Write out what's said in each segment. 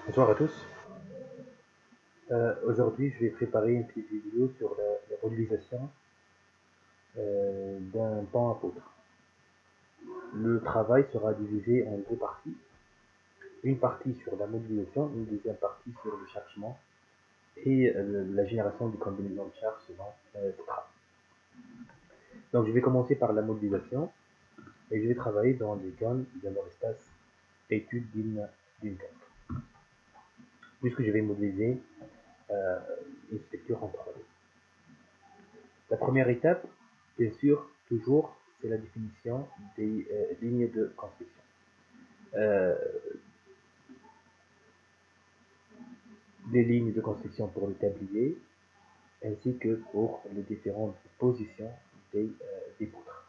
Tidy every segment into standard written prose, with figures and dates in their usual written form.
Bonsoir à tous. Aujourd'hui, je vais préparer une petite vidéo sur la modélisation d'un pan à poutre. Le travail sera divisé en deux parties. Une partie sur la modélisation, une deuxième partie sur le chargement et la génération des combinaisons de charges selon etc. Donc, je vais commencer par la modélisation et je vais travailler dans les zones de leur espace étude d'une carte. Puisque je vais modéliser euh, une structure en 3D. La première étape, bien sûr, toujours, c'est la définition des lignes de construction. Euh, des lignes de construction pour le tablier, ainsi que pour les différentes positions des poutres.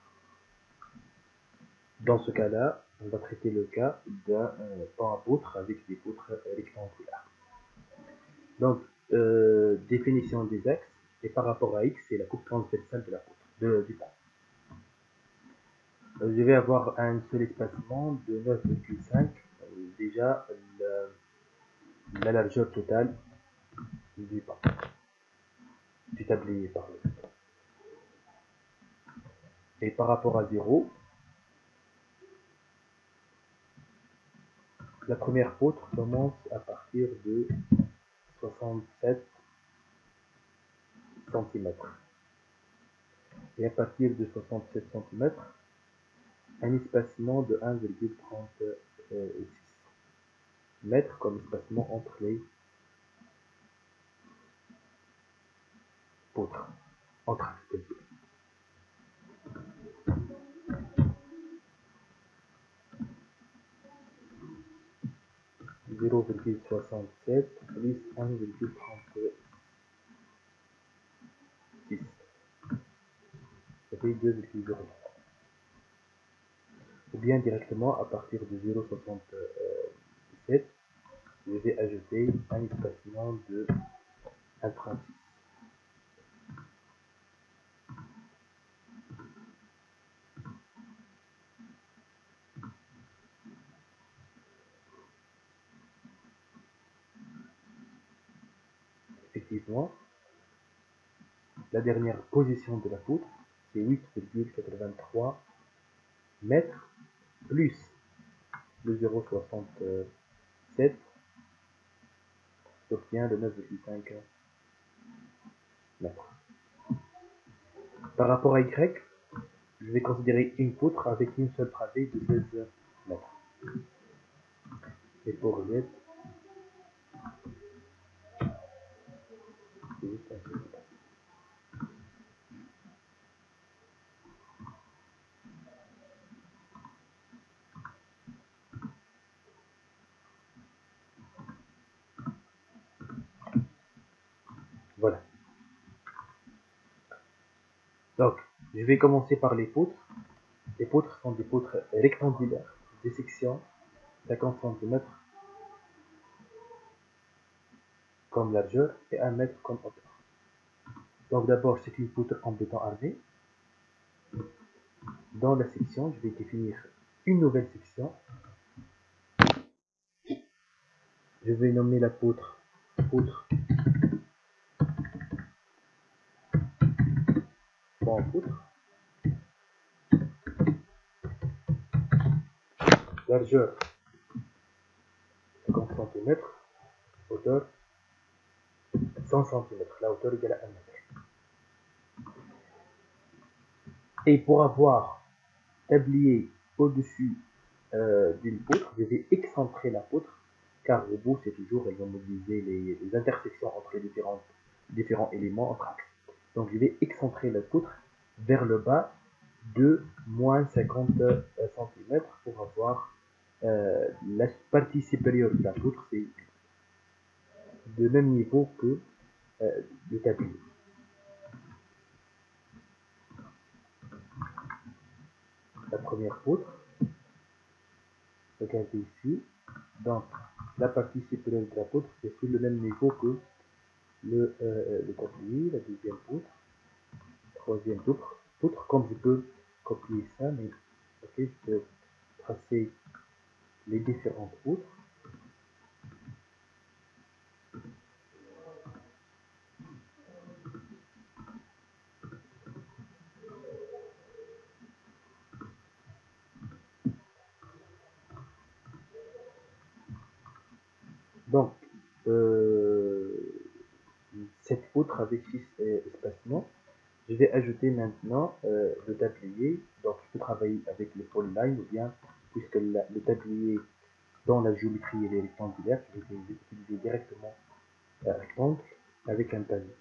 Dans ce cas-là, on va traiter le cas d'un pan à poutre avec des poutres rectangulaires. Donc, définition des axes, et par rapport à X, c'est la coupe transversale de la poutre, du pan. Je vais avoir un seul espacement de 9,5. Déjà, la largeur totale du pan, du tablier par le. Et par rapport à 0, la première poutre commence à partir de 67 cm. Et à partir de 67 cm, un espacement de 1,36 mètres comme espacement entre les poutres, entre axes. 0,67 plus 1,36. Ça fait 2,03. Ou bien directement à partir de 0,67, je vais ajouter un espacement de 1,36. Effectivement, la dernière position de la poutre, c'est 8,83 mètres plus le 0,67, j'obtiens le 9,5 mètres. Par rapport à Y, je vais considérer une poutre avec une seule travée de 16 mètres. Et pour Z, c'est juste un seul. Voilà. Donc, je vais commencer par les poutres. Les poutres sont des poutres rectangulaires de section 50 cm comme largeur et 1 mètre comme hauteur. Donc d'abord, c'est une poutre en béton armé. Dans la section, je vais définir une nouvelle section. Je vais nommer la poutre pan poutre. Largeur 50 cm, hauteur 100 cm. La hauteur égale à 1 mètre. Et pour avoir tablier au-dessus d'une poutre, je vais excentrer la poutre, car le bout, c'est toujours, elle va modéliser les intersections entre les différents éléments entre axes. Donc je vais excentrer la poutre vers le bas de moins 50 cm pour avoir la partie supérieure de la poutre, c'est de même niveau que le tablier. La première poutre, regardez ici, donc la partie supérieure de la poutre, c'est sur le même niveau que le tablier, la deuxième poutre, troisième poutre, comme je peux copier ça, mais ok, je peux tracer les différentes poutres. Donc, cette poutre avec 6 espacements, je vais ajouter maintenant le tablier. Donc, je peux travailler avec le polyline ou bien, puisque le tablier dans la géométrie est rectangulaire, je vais utiliser directement un rectangle avec un tablier.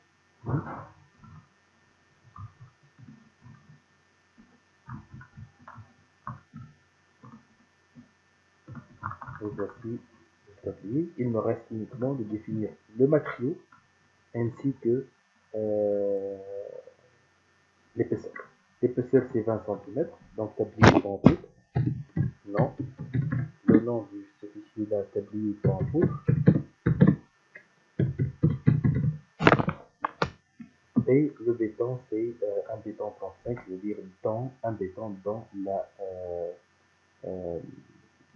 Et voici le tablier. Il me reste uniquement de définir le matériau ainsi que l'épaisseur. L'épaisseur c'est 20 cm, donc tablier est en poutre. Non, le nom de celui-là, tablier est en poutre. Et le béton c'est un béton 35, je veux dire un béton dans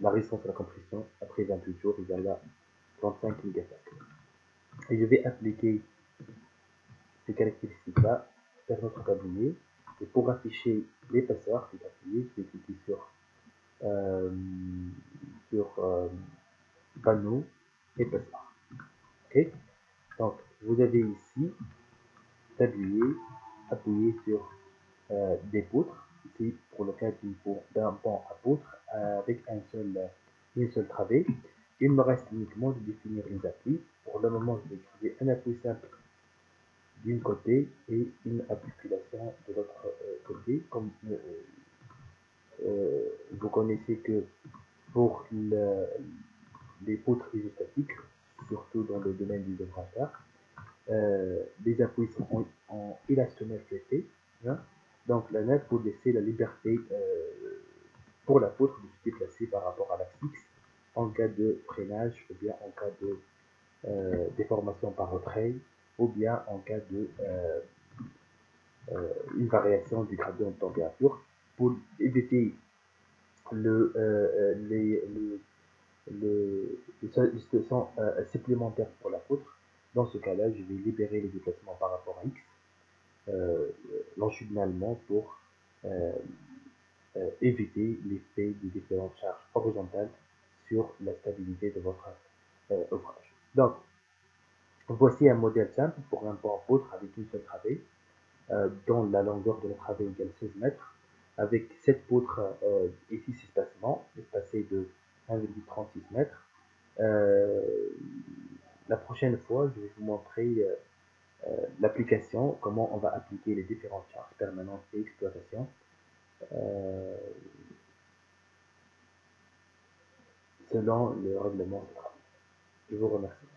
la résistance à la compression après 28 jours égale à 35 mégapascales. Et je vais appliquer ces caractéristiques-là sur notre tablier. Et pour afficher l'épaisseur du tablier, je vais cliquer sur panneau épaisseur. Ok. Donc, vous avez ici tablier, appuyé sur des poutres. Ici, pour le cas d'un pont à poutre avec une seule travée. Il me reste uniquement de définir les appuis. Pour le moment, je vais créer un appui simple d'un côté et une articulation de l'autre côté. Comme vous connaissez que pour les poutres isostatiques, surtout dans le domaine des ouvrages d'art, les appuis sont en élastomère flété. Hein. Donc la natte pour laisser la liberté pour la poutre de se déplacer par rapport à l'axe X en cas de freinage ou bien en cas de déformation par retrait ou bien en cas de une variation du gradient de température pour éviter les situations supplémentaires pour la poutre. Dans ce cas-là, je vais libérer les déplacements par rapport à X longitudinalement pour euh, éviter l'effet des différentes charges horizontales sur la stabilité de votre ouvrage. Donc, voici un modèle simple pour un pont en poutre avec une seule travée, dont la longueur de la travée égale 16 mètres, avec 7 poutres et 6 espacements, espacés de 1,36 mètres. La prochaine fois, je vais vous montrer l'application, comment on va appliquer les différentes charges permanentes et exploitation. Selon le règlement de travail. Je vous remercie.